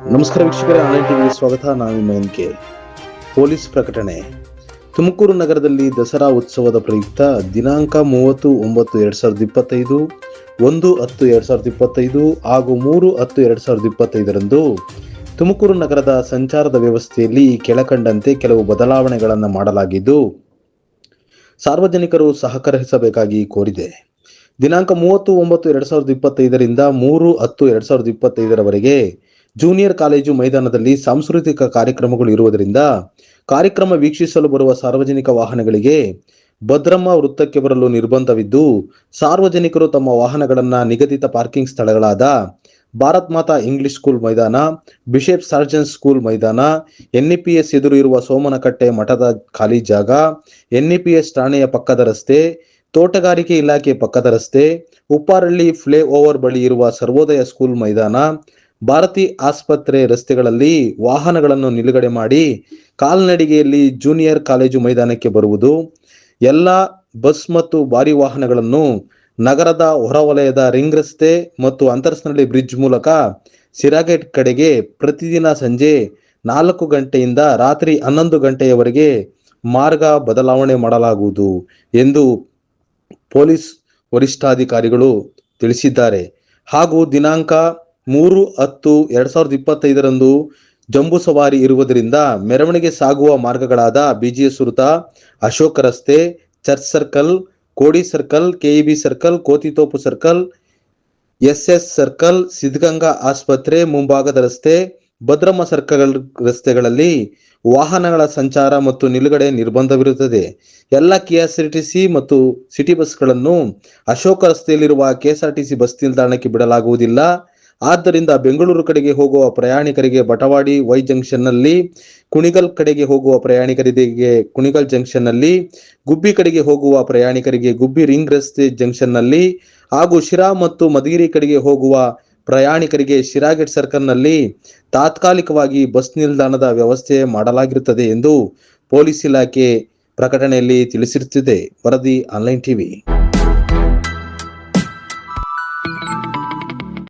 ನಮಸ್ಕಾರ ವೀಕ್ಷಕರೇ, ಆನ್ಲೈನ್ ಟಿವಿಗೆ ಸ್ವಾಗತ. ನಾನು ನಿಮ್ಮ ಎನ್.ಕೆ. ಪೊಲೀಸ್ ಪ್ರಕಟಣೆ. ತುಮಕೂರು ನಗರದಲ್ಲಿ ದಸರಾ ಉತ್ಸವದ ಪ್ರಯುಕ್ತ ದಿನಾಂಕ 30/9/2025, 1/10/2025 ಹಾಗೂ 3/10/2025ರಂದು ತುಮಕೂರು ನಗರದ ಸಂಚಾರದ ವ್ಯವಸ್ಥೆಯಲ್ಲಿ ಕೆಳಕಂಡಂತೆ ಕೆಲವು ಬದಲಾವಣೆಗಳನ್ನು ಮಾಡಲಾಗಿದ್ದು, ಸಾರ್ವಜನಿಕರು ಸಹಕರಿಸಬೇಕಾಗಿ ಕೋರಿದೆ. ದಿನಾಂಕ 30/9/2025ರಿಂದ 3/10/2025ರವರೆಗೆ ಜೂನಿಯರ್ ಕಾಲೇಜು ಮೈದಾನದಲ್ಲಿ ಸಾಂಸ್ಕೃತಿಕ ಕಾರ್ಯಕ್ರಮಗಳು ಇರುವುದರಿಂದ ಕಾರ್ಯಕ್ರಮ ವೀಕ್ಷಿಸಲು ಬರುವ ಸಾರ್ವಜನಿಕ ವಾಹನಗಳಿಗೆ ಭದ್ರಮ್ಮ ವೃತ್ತಕ್ಕೆ ಬರಲು ನಿರ್ಬಂಧವಿದ್ದು, ಸಾರ್ವಜನಿಕರು ತಮ್ಮ ವಾಹನಗಳನ್ನು ನಿಗದಿತ ಪಾರ್ಕಿಂಗ್ ಸ್ಥಳಗಳಾದ ಭಾರತ್ ಮಾತಾ ಇಂಗ್ಲಿಷ್ ಸ್ಕೂಲ್ ಮೈದಾನ, ಬಿಷಪ್ ಸಾರ್ಜನ್ ಸ್ಕೂಲ್ ಮೈದಾನ, NEPS ಎದುರು ಇರುವ ಸೋಮನಕಟ್ಟೆ ಮಠದ ಖಾಲಿ ಜಾಗ, NEPS ಠಾಣೆಯ ಪಕ್ಕದ ರಸ್ತೆ, ತೋಟಗಾರಿಕೆ ಇಲಾಖೆ ಪಕ್ಕದ ರಸ್ತೆ, ಉಪ್ಪಾರಳ್ಳಿ ಫ್ಲೈ ಓವರ್ ಬಳಿ ಇರುವ ಸರ್ವೋದಯ ಸ್ಕೂಲ್ ಮೈದಾನ, ಭಾರತಿ ಆಸ್ಪತ್ರೆ ರಸ್ತೆಗಳಲ್ಲಿ ವಾಹನಗಳನ್ನು ನಿಲುಗಡೆ ಮಾಡಿ ಕಾಲ್ನಡಿಗೆಯಲ್ಲಿ ಜೂನಿಯರ್ ಕಾಲೇಜು ಮೈದಾನಕ್ಕೆ ಬರುವುದು. ಎಲ್ಲ ಬಸ್ ಮತ್ತು ಭಾರಿ ವಾಹನಗಳನ್ನು ನಗರದ ಹೊರವಲಯದ ರಿಂಗ್ ರಸ್ತೆ ಮತ್ತು ಅಂತರಸ್ನಳ್ಳಿ ಬ್ರಿಡ್ಜ್ ಮೂಲಕ ಸಿರಾಗೇಟ್ ಕಡೆಗೆ ಪ್ರತಿದಿನ ಸಂಜೆ 4 ಗಂಟೆಯಿಂದ ರಾತ್ರಿ 11 ಗಂಟೆಯವರೆಗೆ ಮಾರ್ಗ ಬದಲಾವಣೆ ಮಾಡಲಾಗುವುದು ಎಂದು ಪೊಲೀಸ್ ವರಿಷ್ಠಾಧಿಕಾರಿಗಳು ತಿಳಿಸಿದ್ದಾರೆ. ಹಾಗೂ ದಿನಾಂಕ 3/10/2025ರಂದು ಜಂಬೂ ಸವಾರಿ ಇರುವುದರಿಂದ ಮೆರವಣಿಗೆ ಸಾಗುವ ಮಾರ್ಗಗಳಾದ BGS ವೃತ್ತ, ಅಶೋಕ ರಸ್ತೆ, church circle, Kodi circle, KEB circle, Kothithopu circle, SS circle, Siddaganga ಆಸ್ಪತ್ರೆ ಮುಂಭಾಗದ ರಸ್ತೆ, ಭದ್ರಮ್ಮ ಸರ್ಕಲ್ ರಸ್ತೆಗಳಲ್ಲಿ ವಾಹನಗಳ ಸಂಚಾರ ಮತ್ತು ನಿಲುಗಡೆ ನಿರ್ಬಂಧವಿರುತ್ತದೆ. ಎಲ್ಲ KSRTC ಮತ್ತು ಸಿಟಿ ಬಸ್ಗಳನ್ನು ಅಶೋಕ ರಸ್ತೆಯಲ್ಲಿರುವ KSRTC ಬಸ್ ನಿಲ್ದಾಣಕ್ಕೆ ಬಿಡಲಾಗುವುದಿಲ್ಲ. ಆದ್ದರಿಂದ ಬೆಂಗಳೂರು ಕಡೆಗೆ ಹೋಗುವ ಪ್ರಯಾಣಿಕರಿಗೆ ಬಟವಾಡಿ Y ಜಂಕ್ಷನ್ನಲ್ಲಿ, ಕುಣಿಗಲ್ ಕಡೆಗೆ ಹೋಗುವ ಪ್ರಯಾಣಿಕರಿಗೆ ಕುಣಿಗಲ್ ಜಂಕ್ಷನ್ನಲ್ಲಿ, ಗುಬ್ಬಿ ಕಡೆಗೆ ಹೋಗುವ ಪ್ರಯಾಣಿಕರಿಗೆ ಗುಬ್ಬಿ ರಿಂಗ್ ರಸ್ತೆ ಜಂಕ್ಷನ್ನಲ್ಲಿ ಹಾಗೂ ಶಿರಾ ಮತ್ತು ಮಧುಗಿರಿ ಕಡೆಗೆ ಹೋಗುವ ಪ್ರಯಾಣಿಕರಿಗೆ ಶಿರಾಗೇಟ್ ಸರ್ಕಲ್ನಲ್ಲಿ ತಾತ್ಕಾಲಿಕವಾಗಿ ಬಸ್ ನಿಲ್ದಾಣದ ವ್ಯವಸ್ಥೆ ಮಾಡಲಾಗಿರುತ್ತದೆ ಎಂದು ಪೊಲೀಸ್ ಇಲಾಖೆ ಪ್ರಕಟಣೆಯಲ್ಲಿ ತಿಳಿಸಿರುತ್ತದೆ. ವರದಿ ಆನ್ಲೈನ್ ಟಿವಿ.